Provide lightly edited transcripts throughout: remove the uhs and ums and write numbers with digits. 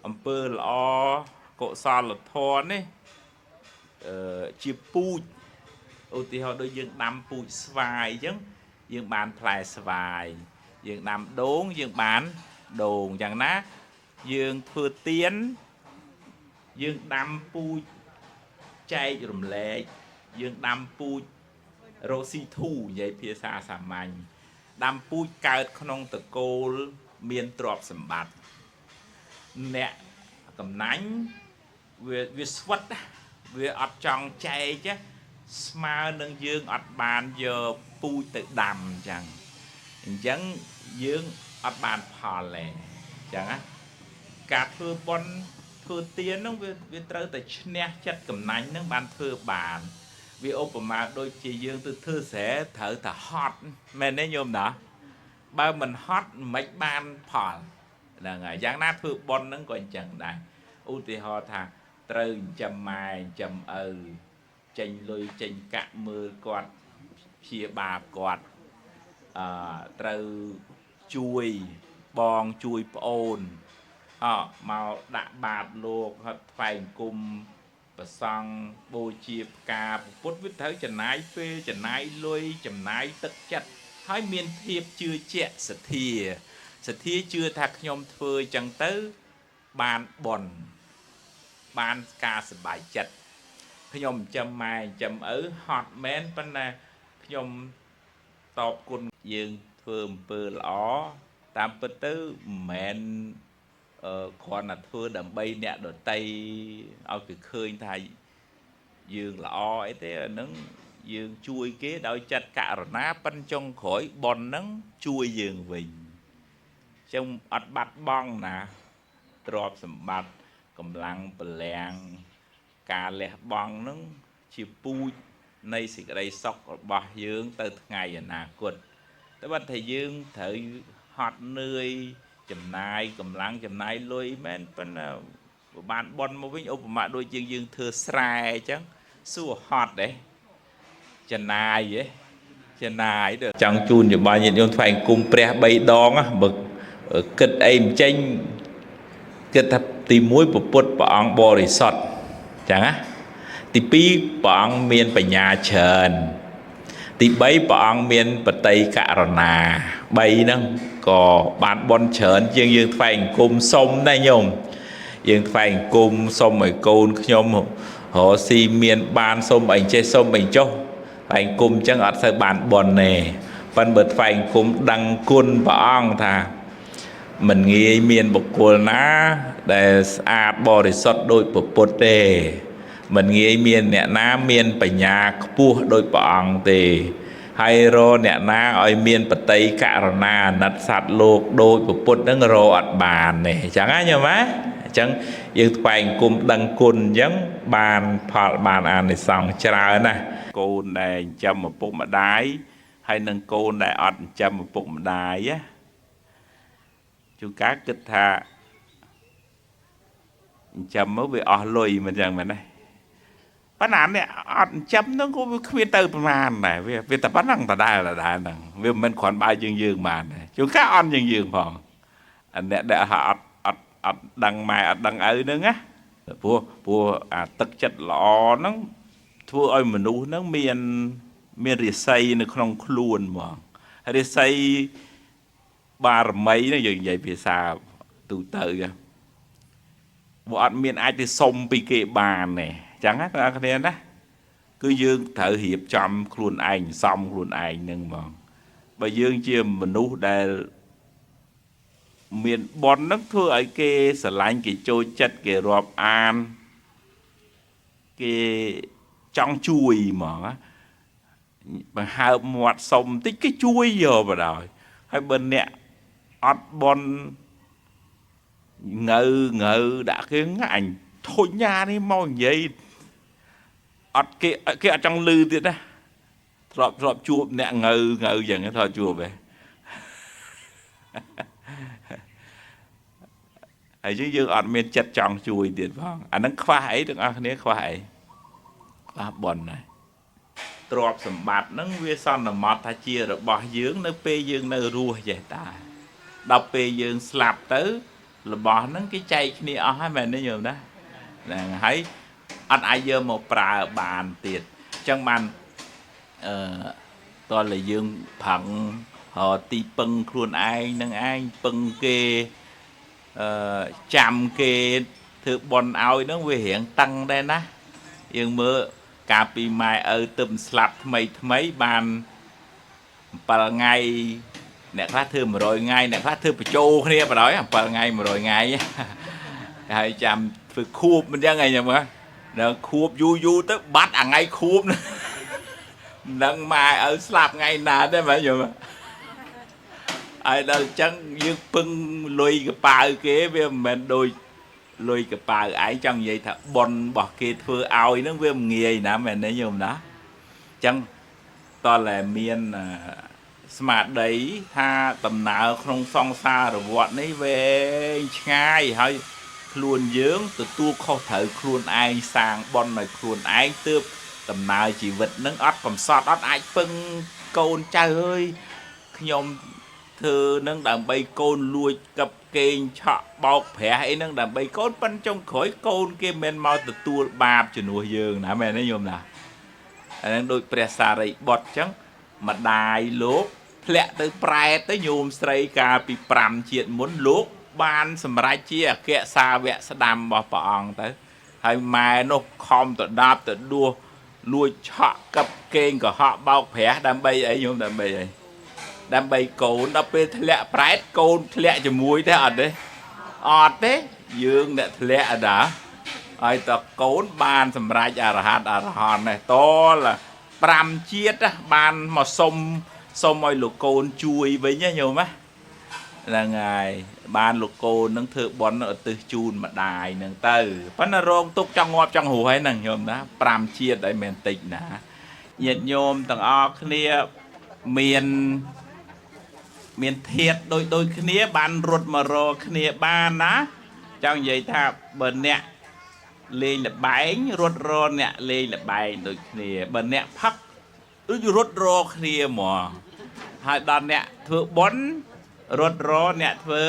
អំពើល្អកុសលធម៌នេះជាពូជឧទាហរណ៍ដូចយើងដាំពូជស្វាយអញ្ចឹងយើងបានផ្លែស្វាយយើងដាំដូងយើងបានដូងយ៉ាងណាយើងធ្វើទៀនយើងដាំពូជចែករំលែកយើងដាំពូជរកស៊ីធូនិយាយភាសាសាមញ្ញដាំពូជកើតក្នុងតកូលមានទ្រព្យសម្បត្តិអ្នកកំណាញ់វាស្វិតវាអត់ចង់ចែកស្មើនឹងយើងអត់បានយកពូជទៅដាំអញ្ចឹងយើងអត់បានផលទេអញ្ចឹងណាការធ្វើបុណ្យធ្វើទានហ្នឹងវាត្រូវតែឈ្នះចិត្តកំណាញ់ហ្នឹងបានធ្វើបានវាឧបមាដូចជាយើងទៅធ្វើស្រែត្រូវតែហត់មែនទេញោមណាបើមិនហត់មិនបានផលហ្នឹងហើយយ៉ាងណាធ្វើបុណ្យហ្នឹងក៏អញ្ចឹងដែរឧទាហរណ៍ថាត្រូវចិញ្ចឹមម៉ែចិញ្ចឹមឪចេញលុយចេញកាក់មើលគាត់ព្យាបាលគាត់ត្រូវជួយបងជួយប្អូនមកដាក់បាតលោកហត់ថ្វាយគុំប្រសង់បូជាផ្កាពុទ្ធវាត្រូវចំណាយពេលចំណាយលុយចំណាយទឹកចិត្តហើយមានភាពជឿជាក់សទ្ធាជឿថាខ្ញុំធ្វើអញ្ចឹងទៅបានបុណ្យបានការសប្បាយចិត្តខ្ញុំចិញ្ចឹមម៉ែចិញ្ចឹមឪហត់មែនប៉ុន្តែខ្ញុំតបគុណយើងធ្វើអំពើល្អតាមពិតទៅមិនមែនគ្រាន់តែធ្វើដើម្បីអ្នកដតីឲ្យគេឃើញថាយើងល្អអីទេអាហ្នឹងយើងជួយគេដោយចិត្តករុណាប៉ុនចុងក្រោយបុណ្យហ្នឹងជួយយើងវិញអញ្ចឹងអត់បាត់បង់ណាទ្រព្យសម្បត្តិកម្លាំងពលំការលះបង់ហ្នឹងជាពូជនៃសេចក្តីសុខរបស់យើងទៅថ្ងៃអនាគតតែបើថាយើងត្រូវហត់នឿយចំណាយកម្លាំងចំណាយលុយមែនប៉ុន្តែបានបន់មកវិញឧបមាដូចយើងធ្វើស្រែអញ្ចឹងសួរហត់ទេចំណាយចង់ជូនយោបល់ញាតិញោមថ្វាយគុំព្រះ3ដងបើគិតអីមិនចេញគិតថាទី1ពុទ្ធព្រះអង្គបរិសុទ្ធអញ្ចឹងណាទី2ព្រះអង្គមានបញ្ញាច្រើនទី3ព្រះអង្គមានបតីករុណា3ហ្នឹងក៏បានបន់ច្រើនជាងយើងថ្វាយអង្គមសុំដែរញោមយើងថ្វាយអង្គមសុំឲ្យកូនខ្ញុំរកស៊ីមានបានសុំអីចេះសុំអីចុះថ្វាយអង្គមអញ្ចឹងអត់សូវបានបន់ទេប៉ុន្តែបើថ្វាយអង្គមដឹងគុណព្រះអង្គថាមិនងាយមានបុគ្គលណាដែលស្អាតបរិសុទ្ធដោយពុទ្ធទេមិនងាយមានអ្នកណាមានបញ្ញាខ្ពស់ដោយព្រះអង្គទេហើយរអ្នកណាឲ្យមានបតីករុណាអាណិតសត្វលោកដោយពុទ្ធនឹងរអត់បានទេអញ្ចឹងណាញោមណាអញ្ចឹងយើងថ្វាយអង្គមដឹងគុណអញ្ចឹងបានផលបានអានិសង្សច្រើនណាកូនដែលចិញ្ចឹមឪពុកម្ដាយហើយនឹងកូនដែលអត់ចិញ្ចឹមឪពុកម្ដាយណាជួនកាលគិតថាចិញ្ចឹមមកវាអស់លុយមិនអញ្ចឹងមែនទេប៉ុន្តែអ្នកអត់ចិញ្ចឹមហ្នឹងក៏វាគ្មានទៅប្រមាណដែរវាតែប៉ុណ្ណឹងដដែលហ្នឹងវាមិនមែនគ្រាន់បើយើងបានដែរជួនកាលអន់យើងផងអ្នកដែលអត់ដឹងម៉ែអត់ដឹងឪហ្នឹងណាព្រោះអាទឹកចិត្តល្អហ្នឹងធ្វើឲ្យមនុស្សហ្នឹងមានរាសីនៅក្នុងខ្លួនហ្មងរាសីបារមីហ្នឹងយើងនិយាយភាសាទូទៅបើអត់មានអាចទៅសុំពីគេបានទេអញ្ចឹងណាបងប្អូនគ្នាណាគឺយើងត្រូវរៀបចំខ្លួនឯងសំខ្លួនឯងហ្នឹងហ្មងបើយើងជាមនុស្សដែលមានបុណ្យហ្នឹងធ្វើឲ្យគេស្រឡាញ់គេចូលចិត្តគេរាប់អានគេចង់ជួយហ្មងបង្ហើបមាត់សុំបន្តិចគេជួយយកបដ ாய் ហើយបើអ្នកអត់បុណ្យងើដាក់គេអញធុញញ៉ានេះមកនិយាយអត់គេអត់ចង់លឺទៀតណាធ្លាប់ជួបអ្នកងើយ៉ាងហ្នឹងធ្លាប់ជួបទេហើយយើងអត់មានចិត្តចង់ជួយទៀតផងអាហ្នឹងខ្វះអីទាំងអស់គ្នាខ្វះអីខ្វះបុណ្យដែរទ្រព្យសម្បត្តិហ្នឹងវាសន្មត់ថាជារបស់យើងនៅពេលយើងនៅរស់ចេះតាដល់ពេលយើងស្លាប់ទៅ របស់ហ្នឹងគេចែកគ្នាអស់ហើយមែនទេញោមណាហ្នឹងហើយអត់អាចយកមកប្រើបានទៀតអញ្ចឹងបានតើលើយើងប្រឹងទីពឹងខ្លួនឯងនឹងឯងពឹងគេចាំគេធ្វើបន់ឲ្យហ្នឹងវារៀងតឹងដែរណាយើងមើលកាលពីម៉ែឪទៅស្លាប់ថ្មីបាន7ថ្ងៃអ្នកខ្លះធ្វើ100ថ្ងៃអ្នកខ្លះធ្វើបញ្ចូលគ្នាបណ្ដោយ7ថ្ងៃ100ថ្ងៃហើយចាំធ្វើខួបមិនចឹងអីចឹងមើលដល់ខួបយូរទៅបាត់អាថ្ងៃខួបមិនដឹងម៉ែឪស្លាប់ថ្ងៃណាទេមើលយល់ហើយដល់ចឹងយើងពឹងលុយកប៉ាវគេវាមិនមែនដូចលុយកប៉ាវឯងចង់និយាយថាប៉ុនរបស់គេធ្វើឲ្យហ្នឹងវាមិនងាយណាមែនទេយល់ណាអញ្ចឹងតើតែមានស្មារតីថាដំណើរក្នុងសង្សារវដ្តនេះវែងឆ្ងាយហើយខ្លួនយើងទទួលខុសត្រូវខ្លួនឯងសាងប៉ុនឲ្យខ្លួនឯងទើបដំណើរជីវិតនឹងអត់កំសត់អត់អាចពឹងកូនចៅអើយខ្ញុំធ្វើនឹងដើម្បីកូនលួចកັບកេងឆក់បោកប្រាស់អីហ្នឹងដើម្បីកូនប៉ិនចុងក្រោយកូនគេមិនមកទទួលបាបជំនួសយើងណាមែនទេញោមណាអាហ្នឹងដូចព្រះសារីបុត្រអញ្ចឹងម្ដាយលោកធ្លាក់ទៅប្រែតទៅញោមស្រីកាលពី5ជាតិមុនលោកបានសម្រេចជាអគ្គសាវកស្ដាំរបស់ព្រះអង្គទៅហើយម៉ែនោះខំទៅដាប់ទៅដួសលួចឆក់កັບកេងកុហកបោកប្រាស់ដើម្បីអីញោមដើម្បីអីដើម្បីកូនដល់ពេលធ្លាក់ប្រែតកូនធ្លាក់ជាមួយទេអត់ទេយើងអ្នកធ្លាក់អដាហើយតកូនបានសម្រេចអរហន្តនេះតល5ជាតិបានមកសុំឲ្យលោកកូនជួយវិញណាញោមណាហ្នឹងហើយបានលោកកូននឹងធ្វើបន់ឧទ្ទិសជូនម្ដាយនឹងទៅប៉ុន្តែរងទុកចង់ងាប់ចង់រស់ហើយហ្នឹងញោមណា5ជាតិហើយមិនតិចណាញាតិញោមទាំងអស់គ្នាមានធាតដូចគ្នាបានរត់មករកគ្នាបានណាចង់និយាយថាបើអ្នកលេងលបែងរត់រអ្នកលេងលបែងដូចគ្នាបើអ្នកផឹកដូចរត់រគ្នាហ្មងហើយដល់អ្នកធ្វើបុណ្យរត់រអ្នកធ្វើ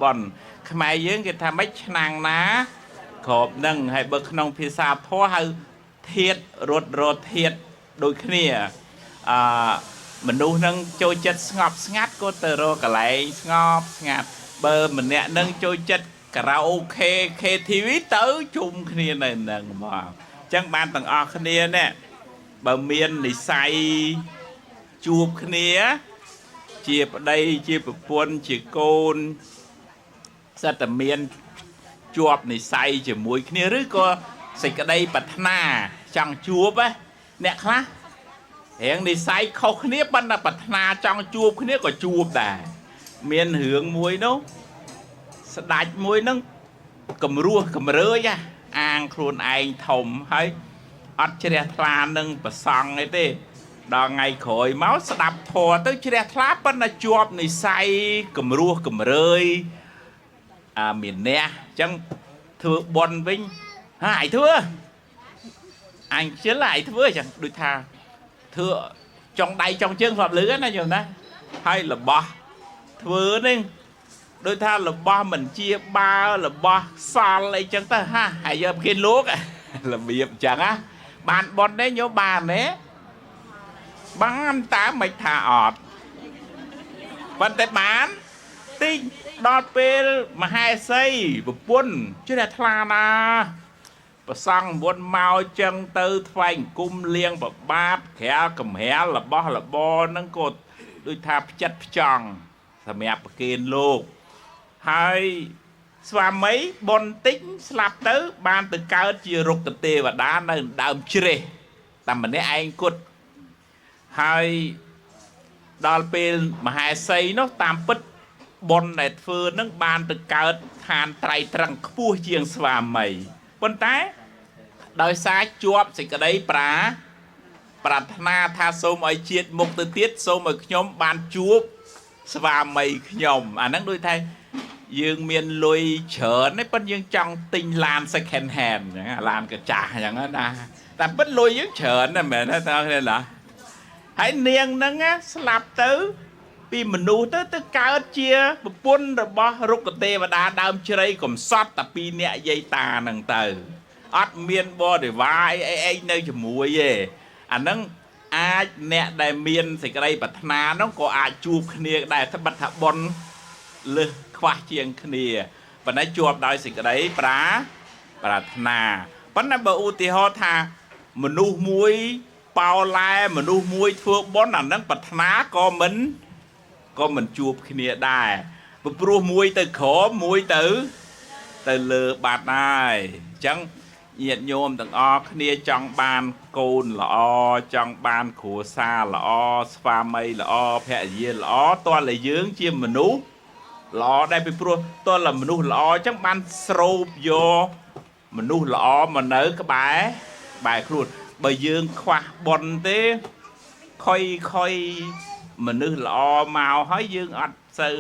បុណ្យខ្មែរយើងគេថាម៉េចឆ្នាំងណាក្របនឹងហើយបើក្នុងភាសាធម៌ហៅធាតរត់រធាតដូចគ្នាមនុស្សនឹងចូលចិត្តស្ងប់ស្ងាត់ក៏ទៅរកកន្លែងស្ងប់ស្ងាត់បើម្នាក់នឹងចូលចិត្តការ៉ាអូខេ KTV ទៅជុំគ្នានៅនឹងហ្មងអញ្ចឹងបានទាំងអស់គ្នានេះបើមាននិស័យជួបគ្នាជាប្តីជាប្រពន្ធជាកូនសិតតែមានជាប់និស័យជាមួយគ្នាឬក៏សេចក្តីប្រាថ្នាចង់ជួបអ្នកខ្លះរៀងនិស័យខុសគ្នាប៉ុន្តែប្រាថ្នាចង់ជួបគ្នាក៏ជួបដែរមានរឿងមួយនោះស្ដាច់មួយនឹងកម្រោះកម្រើយអាងខ្លួនឯងធំហើយអត់ជ្រះថ្លានឹងប្រសង់អីទេដល់ថ្ងៃក្រោយមកស្ដាប់ធម៌ទៅជ្រះថ្លាប៉ុន្តែជាប់និស័យកម្រោះកម្រើយមានអ្នកអញ្ចឹងធ្វើបន់វិញហើយធ្វើអញខ្ជិលឯងធ្វើអញ្ចឹងដូចថាធ្វើចុងដៃចុងជើងធ្លាប់លឺណាយល់ណាហើយរបស់ធ្វើនេះដូចថារបស់មិនជាបាល់របស់សល់អីចឹងទៅហើយយកគេលោករបៀបអញ្ចឹងណាបានបន់ទេញោមបានទេបានតើមិនថាអត់ប៉ុន្តែបានតិចដល់ពេលមហេសីប្រពន្ធជ្រះថ្លាណាប្រសង់មុនមកចឹងទៅថ្វាយអង្គមលៀងប្របាទក្រាលកំរាលរបស់របរហ្នឹងក៏ដូចថាផ្ចិតផ្ចង់សម្រាប់ប្រគេនលោកហើយស្វាមីបនតិចស្លាប់ទៅបានទៅកើតជារុក្ខទេវតានៅដើមជ្រេះតែម្នាក់ឯងគត់ហើយដល់ពេលមហេសីនោះតាមពិតបនដែលធ្វើនឹងបានទៅកើតឋានត្រៃត្រឹងខ្ពស់ជាងស្វាមីប៉ុន្តែដោយសារជាប់សេចក្តីប្រាថ្នាថាសូមឲ្យជាតិមុខទៅទៀតសូមឲ្យខ្ញុំបានជួបស្វាមីខ្ញុំអាហ្នឹងដូចថាយើងមានលុយច្រើនទេប៉ុន្តែយើងចង់ទិញឡាន second hand អញ្ចឹងឡានកញ្ចាស់អញ្ចឹងណាតែពិតលុយយើងច្រើនណាស់មែនទេតើឃើញទេហើយនាងហ្នឹងស្លាប់ទៅ ពីមនុស្សទៅកើតជាប្រពន្ធរបស់រុក្ខទេវតាដើមជ្រៃកំសត់តែពីរនាក់យាយតាហ្នឹងទៅអត់មានបរិវារអីនៅជាមួយទេអាហ្នឹងអាចអ្នកដែលមានសេចក្តីប្រាថ្នាហ្នឹងក៏អាចជួបគ្នាដែរត្បិតថាបុណ្យលើសខ្វះជាងគ្នាប៉ុន្តែជួបដោយសេចក្តីប្រាថ្នាប៉ុន្តែបើឧទាហរណ៍ថាមនុស្សមួយប៉ោឡែមនុស្សមួយធ្វើបុណ្យអាហ្នឹងប្រាថ្នាក៏មិនជួបគ្នាដែរព្រោះមួយទៅក្រោមមួយទៅលើបាត់ហើយអញ្ចឹងញាតិញោមទាំងអស់គ្នាចង់បានកូនល្អចង់បានគ្រួសារល្អស្វាមីល្អភរិយាល្អតើតែយើងជាមនុស្សល្អដែរពីព្រោះតើតែមនុស្សល្អអញ្ចឹងបានស្រូបយកមនុស្សល្អមកនៅក្បែរខ្លួនបើយើងខ្វះបុណ្យទេខុយមនុស្សល្អមកហើយយើងអត់សូវ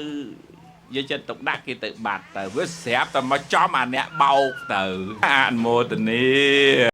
យកចិត្តទុកដាក់គេទៅបាត់ទៅវាស្រាប់តែមកចំអាអ្នកបោកទៅអនុមោទនា